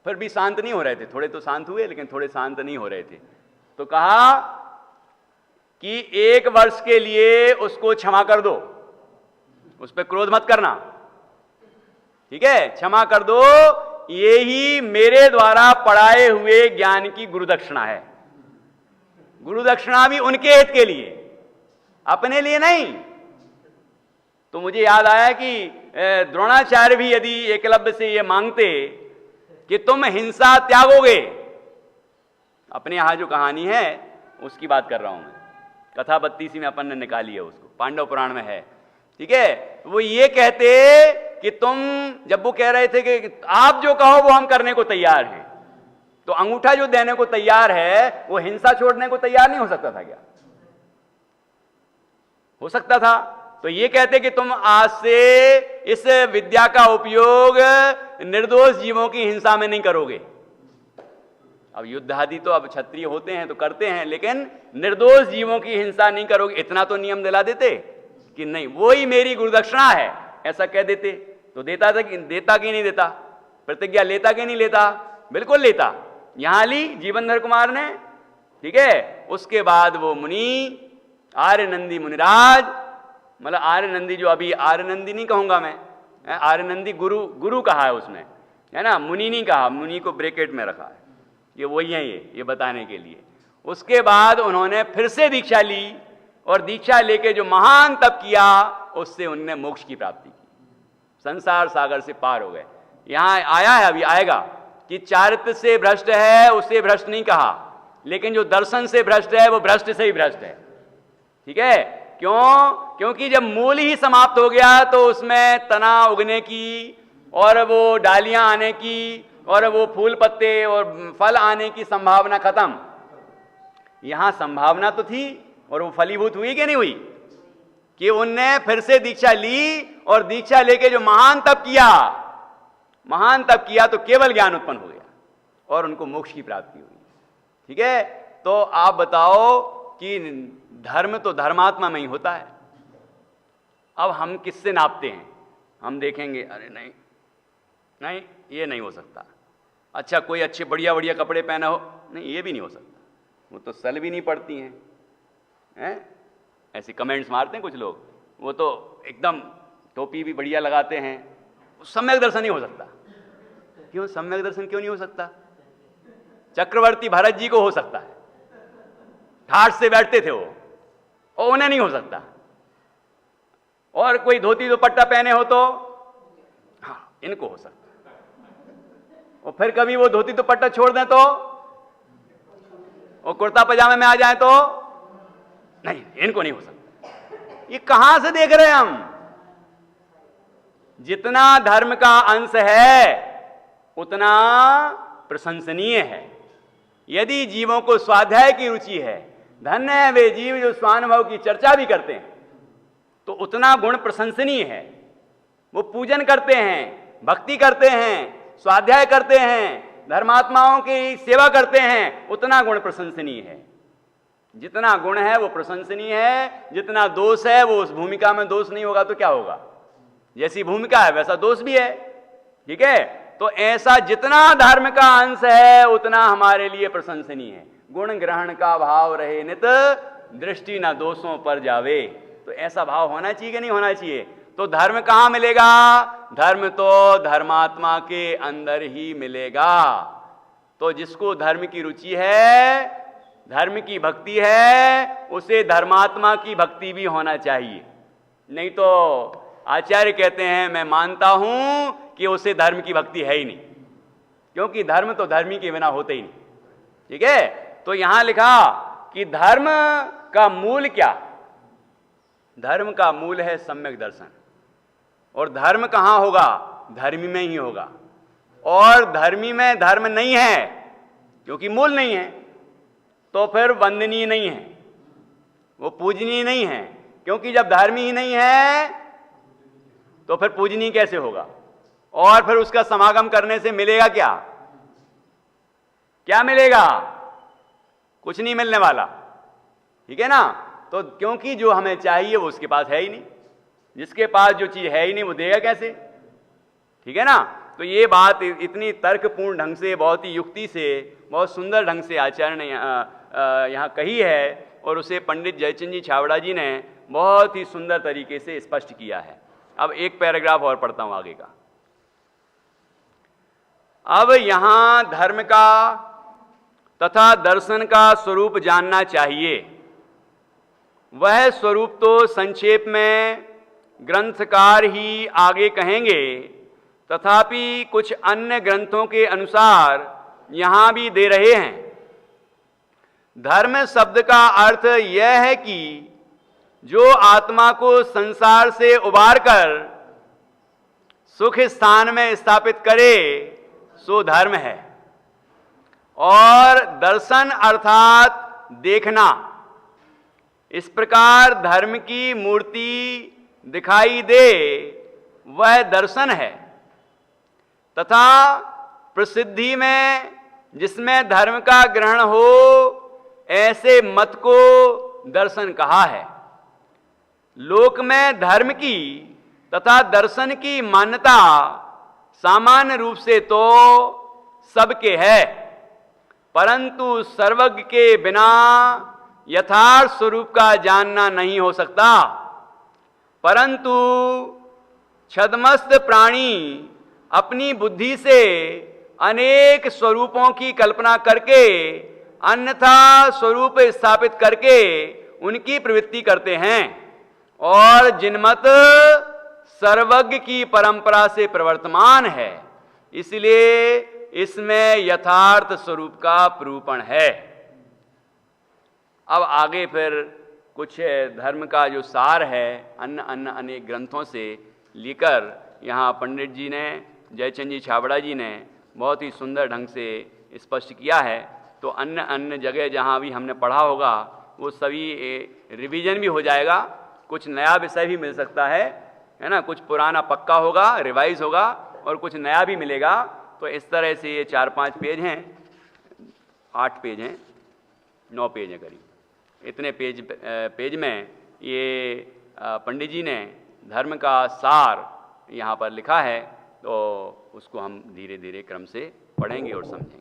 फिर भी शांत नहीं हो रहे थे, थोड़े तो शांत हुए लेकिन थोड़े शांत नहीं हो रहे थे। तो कहा कि 1 वर्ष के लिए उसको क्षमा कर दो, उस पर क्रोध मत करना, ठीक है, क्षमा कर दो, ये ही मेरे द्वारा पढ़ाए हुए ज्ञान की गुरुदक्षिणा है। गुरुदक्षिणा भी उनके हित के लिए, अपने लिए नहीं। तो मुझे याद आया कि द्रोणाचार्य भी यदि एकलव्य से ये मांगते कि तुम हिंसा त्यागोगे, अपने यहां जो कहानी है उसकी बात कर रहा हूं मैं, कथा 32 में अपन ने निकाली है, उसको पांडव पुराण में है। ठीक है, वो ये कहते कि तुम, जब वो कह रहे थे कि आप जो कहो वो हम करने को तैयार हैं, तो अंगूठा जो देने को तैयार है वो हिंसा छोड़ने को तैयार नहीं हो सकता था क्या? हो सकता था। तो ये कहते कि तुम आज से इस विद्या का उपयोग निर्दोष जीवों की हिंसा में नहीं करोगे, अब युद्ध आदि तो अब क्षत्रिय होते हैं तो करते हैं, लेकिन निर्दोष जीवों की हिंसा नहीं करोगे, इतना तो नियम दिला देते कि नहीं वो ही मेरी गुरुदक्षिणा है, ऐसा कह देते तो देता कि नहीं देता, प्रतिज्ञा लेता कि नहीं लेता, बिल्कुल लेता। यहां ली जीवनधर कुमार ने, ठीक है। उसके बाद वो मुनि आर्यनंदी मुनिराज, मतलब आर्यनंदी जो अभी आर्यनंदी नहीं कहूंगा मैं, आर्यनंदी गुरु कहा है उसमें, है ना, मुनि नहीं कहा, मुनि को ब्रैकेट में रखा है, ये वही है ये बताने के लिए। उसके बाद उन्होंने फिर से दीक्षा ली और दीक्षा लेके जो महान तप किया उससे उनने मोक्ष की प्राप्ति की, संसार सागर से पार हो गए। यहां आया है, अभी आएगा कि चारित्र से भ्रष्ट है उसे भ्रष्ट नहीं कहा, लेकिन जो दर्शन से भ्रष्ट है वो भ्रष्ट से ही भ्रष्ट है, ठीक है। क्यों? क्योंकि जब मूल ही समाप्त हो गया तो उसमें तना उगने की और वो डालियां आने की और वो फूल पत्ते और फल आने की संभावना खत्म। यहां संभावना तो थी और वो फलीभूत हुई कि नहीं हुई, कि उनने फिर से दीक्षा ली और दीक्षा लेके जो महान तप किया तो केवल ज्ञान उत्पन्न हो गया और उनको मोक्ष की प्राप्ति हुई, ठीक है। तो आप बताओ कि धर्म तो धर्मात्मा में ही होता है। अब हम किससे नापते हैं? हम देखेंगे अरे नहीं ये नहीं हो सकता, अच्छा कोई अच्छे बढ़िया बढ़िया कपड़े पहना हो, नहीं ये भी नहीं हो सकता, वो तो सल भी नहीं पड़ती हैं, ऐसे कमेंट्स मारते हैं कुछ लोग, वो तो एकदम टोपी भी बढ़िया लगाते हैं, सम्यक दर्शन नहीं हो सकता। क्यों सम्यक दर्शन क्यों नहीं हो सकता? चक्रवर्ती भरत जी को हो सकता है, ठाठ से बैठते थे वो, और उन्हें नहीं हो सकता। और कोई धोती दुपट्टा पहने हो तो हाँ इनको हो सकता, और फिर कभी वो धोती दुपट्टा छोड़ दें तो, और कुर्ता पजामे में आ जाए तो नहीं, इनको नहीं हो सकता। ये कहां से देख रहे हैं हम? जितना धर्म का अंश है उतना प्रशंसनीय है। यदि जीवों को स्वाध्याय की रुचि है, धन्य है वे जीव जो स्वानुभव की चर्चा भी करते हैं, तो उतना गुण प्रशंसनीय है। वो पूजन करते हैं, भक्ति करते हैं, स्वाध्याय करते हैं, धर्मात्माओं की सेवा करते हैं, उतना गुण प्रशंसनीय है। जितना गुण है वो प्रशंसनीय है, जितना दोष है वो उस भूमिका में दोष नहीं होगा तो क्या होगा? जैसी भूमिका है वैसा दोष भी है, ठीक है। तो ऐसा जितना धर्म का अंश है उतना हमारे लिए प्रशंसनीय है। गुण ग्रहण का भाव रहे नित, दृष्टि न दोषों पर जावे, तो ऐसा भाव होना चाहिए कि नहीं होना चाहिए? तो धर्म कहां मिलेगा? धर्म तो धर्मात्मा के अंदर ही मिलेगा। तो जिसको धर्म की रुचि है, धर्म की भक्ति है, उसे धर्मात्मा की भक्ति भी होना चाहिए। नहीं तो आचार्य कहते हैं मैं मानता हूं कि उसे धर्म की भक्ति है ही नहीं, क्योंकि धर्म तो धर्मी के बिना होते ही नहीं, ठीक है। तो यहां लिखा कि धर्म का मूल क्या? धर्म का मूल है सम्यक दर्शन। और धर्म कहां होगा? धर्मी में ही होगा। और धर्मी में धर्म नहीं है क्योंकि मूल नहीं है, तो फिर वंदनीय नहीं है, वो पूजनीय नहीं है, क्योंकि जब धर्मी ही नहीं है तो फिर पूजनीय कैसे होगा? और फिर उसका समागम करने से मिलेगा क्या? क्या मिलेगा? कुछ नहीं मिलने वाला, ठीक है ना। तो क्योंकि जो हमें चाहिए वो उसके पास है ही नहीं, जिसके पास जो चीज है ही नहीं वो देगा कैसे, ठीक है ना। तो ये बात इतनी तर्कपूर्ण ढंग से, बहुत ही युक्ति से, बहुत सुंदर ढंग से आचार्य ने यहाँ कही है, और उसे पंडित जयचंद जी छाबड़ा जी ने बहुत ही सुंदर तरीके से स्पष्ट किया है। अब एक पैराग्राफ और पढ़ता हूं आगे का। अब यहां धर्म का तथा दर्शन का स्वरूप जानना चाहिए। वह स्वरूप तो संक्षेप में ग्रंथकार ही आगे कहेंगे, तथापि कुछ अन्य ग्रंथों के अनुसार यहां भी दे रहे हैं। धर्म शब्द का अर्थ यह है कि जो आत्मा को संसार से उबारकर सुख स्थान में स्थापित करे सो धर्म है। और दर्शन अर्थात देखना। इस प्रकार धर्म की मूर्ति दिखाई दे वह दर्शन है, तथा प्रसिद्धि में जिसमें धर्म का ग्रहण हो, ऐसे मत को दर्शन कहा है। लोक में धर्म की तथा दर्शन की मान्यता सामान्य रूप से तो सबके है, परंतु सर्वज्ञ के बिना यथार्थ स्वरूप का जानना नहीं हो सकता। परंतु छद्मस्त प्राणी अपनी बुद्धि से अनेक स्वरूपों की कल्पना करके अन्यथा स्वरूप स्थापित करके उनकी प्रवृत्ति करते हैं, और जिनमत सर्वज्ञ की परंपरा से प्रवर्तमान है, इसलिए इसमें यथार्थ स्वरूप का प्रूपण है। अब आगे फिर कुछ धर्म का जो सार है अन्य अनेक ग्रंथों से लेकर यहाँ पंडित जी ने, जयचंद जी छाबड़ा जी ने बहुत ही सुंदर ढंग से स्पष्ट किया है। तो अन्य जगह जहाँ भी हमने पढ़ा होगा वो सभी रिवीजन भी हो जाएगा, कुछ नया विषय भी मिल सकता है ना, कुछ पुराना पक्का होगा, रिवाइज होगा, और कुछ नया भी मिलेगा। तो इस तरह से ये 4-5 पेज हैं, 8 पेज हैं, 9 पेज हैं करीब, इतने पेज में ये पंडित जी ने धर्म का सार यहाँ पर लिखा है। तो उसको हम धीरे धीरे क्रम से पढ़ेंगे और समझेंगे।